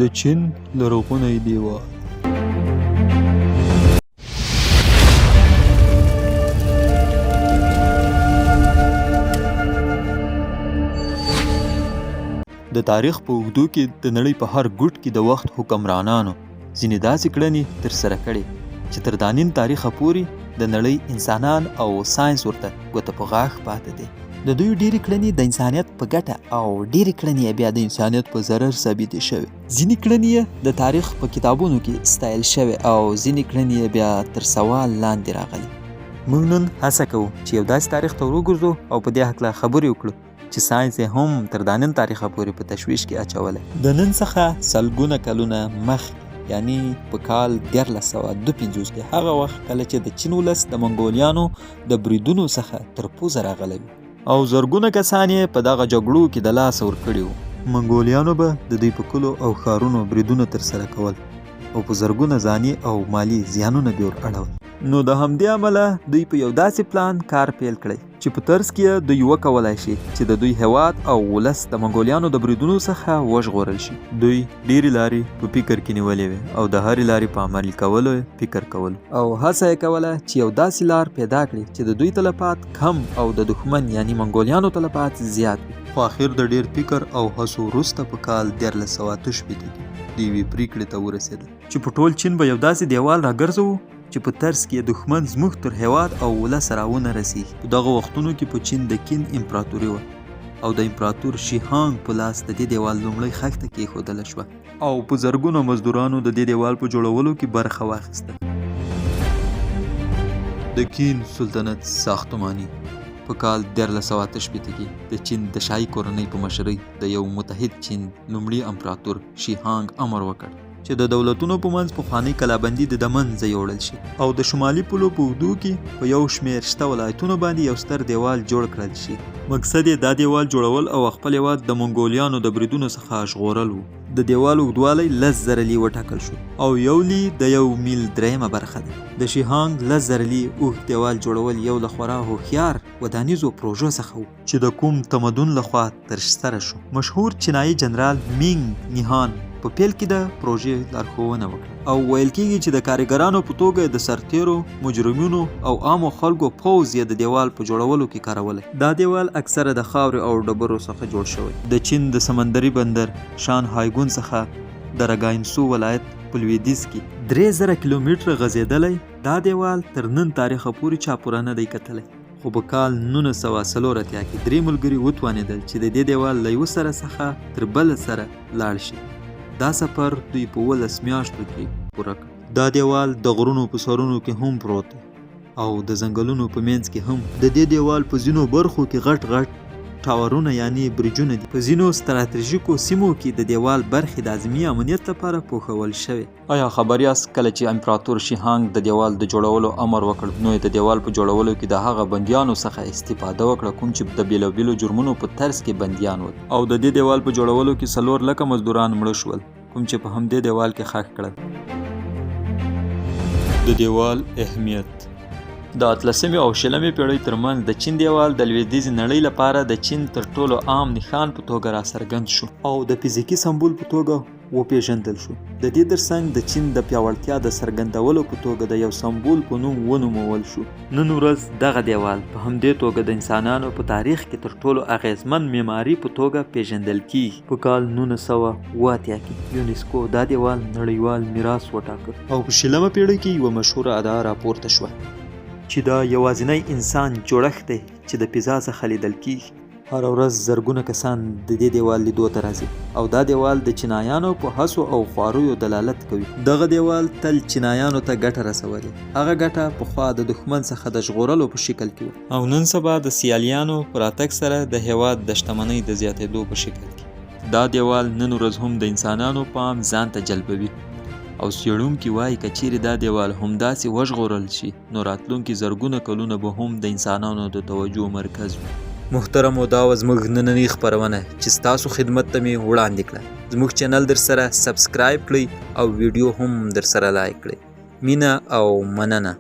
د چین لرغونی دیوال. د تاریخ په اوږدو کې د نړۍ په هر ګوټ کې د وخت حکمرانانو ځینې داسې کړنې ترسره کړې چې تر دا نیم تاریخه پورې د نړۍ انسانان او ساینس ورته ګوته په غاښ پاتې دي. د دوی ډېرې کړنې د انسانیت په ګټه او ډېرې کړنې بیا د انسانیت په ضرر ثابتې شوې. ځینې کړنې د تاریخ په کتابونو کې ستایل شوې او ځینې کړنې بیا تر سوال لاندې راغلي. موږ نن هڅه کوو چې یو داسې تاریخ ته وګرځو او په دې هکله خبرې وکړو چې ساینس یې هم تر دا نن تاریخه پورې په تشویش کې اچولی. د نن څخه سلګونه کلونه مخکې یعنی په کال 1352 کې هغه وخت کله چې د چین ولس د منګولیانو د بریدونو څخه تر پوزه راغلی او زرګونه کسان یې په دغه جګړو کې د لاسه ورکړي وو. منګولیانو به د دوی په کلو او ښارونو بریدونه ترسره کول او په زرګونه ځاني او مالی زیانونه به ور اړول. نو د همدې امله دوی په یو داسې پلان کار پیل کړی چې په طرز کې دوی وکولای شي چې د دوی هیواد او ولس د منګولیانو د بریدونو څخه وژغورل شي. دوی ډېرې لارې په فکر کې نیولې وې او د هرې لارې په عملي کولو فکر کولو او هڅه یې کوله چې یو داسې لار پیدا کړي چې د دوی تلفات کم او د دښمن یعنی منګولیانو تلفات زیات وي. خو اخر د ډېر فکر او هڅو وروسته په کال 1388 کې د یوې پریکړې ته ورسېدل چې په ټول چین به یو داسې دیوال راګرځوو چې په طرز کې دښمن زموږ تر هیواد او ولس راونه رسیږي. په دغه وختونو کې په چین د کین امپراتوري وه او د امپراتور شي هانګ په لاس د دې دیوال لومړۍ خښته کېښودله شوه او په زرګونو مزدورانو د دې دیوال په جوړولو کې برخه واخیسته. د کین سلطنت ساختماني په کال 1388 کې د چین د شاهي کورنۍ په مشرۍ د یو متحد چین لومړي امپراتور شي هانګ امر وکړ چې د دولتونو په منځ پخوانۍ کلابندي د منځه یوړل شي او د شمالي پولو په اوږدو کې په یو شمېر شته ولایتونو باندې یو ستر دیوال جوړ کړل شي. مقصد یې دا دیوال جوړول او خپل هېواد د منګولیانو د بریدونو څخه ژغورل و. د دیوال اوږدوالی 10,000 لی وټاکل شو او 1 لی د 1 میل درېیمه برخه ده. د شي هانګ 10,000 لی اوږد دیوال جوړول یو له خورا هوښیار ودانیزو پروژو څخه و چې د کوم تمدن لخوا ترسره شو. مشهور چینایي جنرال مینګ نیهان په پیل کې د پروژې لارښوونه وکړه او ویل کېږي چې د کارګرانو په توګه د سرتیرو مجرمینو او عامو خلکو پوځ یې د دیوال په جوړولو کې کارولی. دا دیوال اکثره د خاورې او ډبرو څخه جوړ شوی. د چین د سمندري بندر شان هایګون څخه د رګاینسو ولایت په لویدیځ کې 3000 کیلومتره غځېدلی. دا دیوال تر نن تاریخه پورې چا پوره نه دی کتلی. خو په کال 1904 کې 3 ملګري وتوانېدل چې د دې دیوال له یوه سره څخه تر بل سره لاړ شي. دا سفر دوی په 11 میاشتو کې پوره کړ. دا دیوال د غرونو په سرونو کې هم پروت دی او د ځنګلونو په منځ کې هم. د دې دیوال په ځینو برخو کې غټ غټ ټاورونه یعنی برجونه دي. په ځینو ستراتیژیکو سیمو کې د دیوال برخې د اعظمي امنیت لپاره پوښول شوې. آیا خبر یاست کله چې امپراتور شي هانګ د دیوال د جوړولو امر وکړ نو د دیوال په جوړولو کې د هغه بندیانو څخه استفاده وکړه کوم چې د بیلو بیلو جرمونو په طرز کې بندیان ول او د دې دیوال په جوړولو کې 4 لکه مزدوران مړه شول کوم چې په همدې دیوال کې ښخ کړل. د دیوال اهمیت د 18مې او 20مې پیړۍ ترمنځ د چین دیوال د لویدیځې نړۍ لپاره د چین تر ټولو عام نښان په توګه راڅرګند شو او د فزیکي سمبول په توګه وپېژندل شو. د دې ترڅنګ د چین د پیاوړتیا د څرګندولو په توګه د یو سمبول په نوم ونومول شو. نن ورځ دغه دیوال په همدې توګه د انسانانو په تاریخ کې تر ټولو اغیزمن معماري په توګه پیژندل کیږي. په کال 1980 کې یونیسکو دا دیوال نړیوال میراث وټاکه او په 20مه پیړۍ کې یوه مشهوره ادعا راپورته شوه چې دا یوازینی انسان جوړښت دی چې د فضا څخه لیدل کیږي. هره ورځ زرګونه کسان د دې دیوال لیدو ته راځي او دا دیوال د چینایانو په هڅو او خواریو دلالت کوي. دغه دیوال تل چینایانو ته ګټه رسولې. هغه ګټه پخوا د دښمن څخه د ژغورلو په شکل کې و او نن سبا د سیالیانو په راتګ سره د هیواد د شتمنۍ د زیاتېدو په شکل کې. دا دیوال نن ورځ هم د انسانانو پام ځان ته جلبوي او څېړونکي وایي که چیرې دا دیوال همداسې وژغورل شي نو راتلونکي زرګونه کلونه به هم د انسانانو د توجه مرکز وي. محترمو دا و زموږ نننۍ خپرونه چې ستاسو خدمت ته مې وړاندې کړه. زموږ چینل در سره سبسکرایب کړئ او ویډیو هم در سره لایک کړئ. مینه او مننه.